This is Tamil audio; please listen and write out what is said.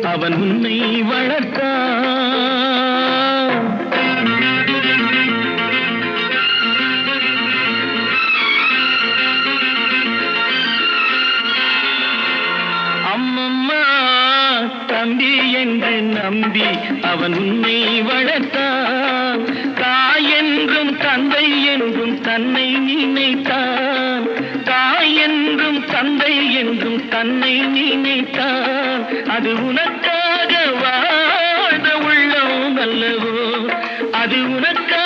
அவன் உன்னை வளர்த்தான். அம்மம்மா தம்பி என்று நம்பி அவன் உன்னை வளர்த்தான். தாய் என்றும் தந்தை என்றும் தன்னை நினைத்தான். தாய் என்றும் தந்தை என்றும் தன்னை நினைத்தான். அது உனக்காக வாழ்ந்த உள்ளம் அல்லவோ, அது உனக்காக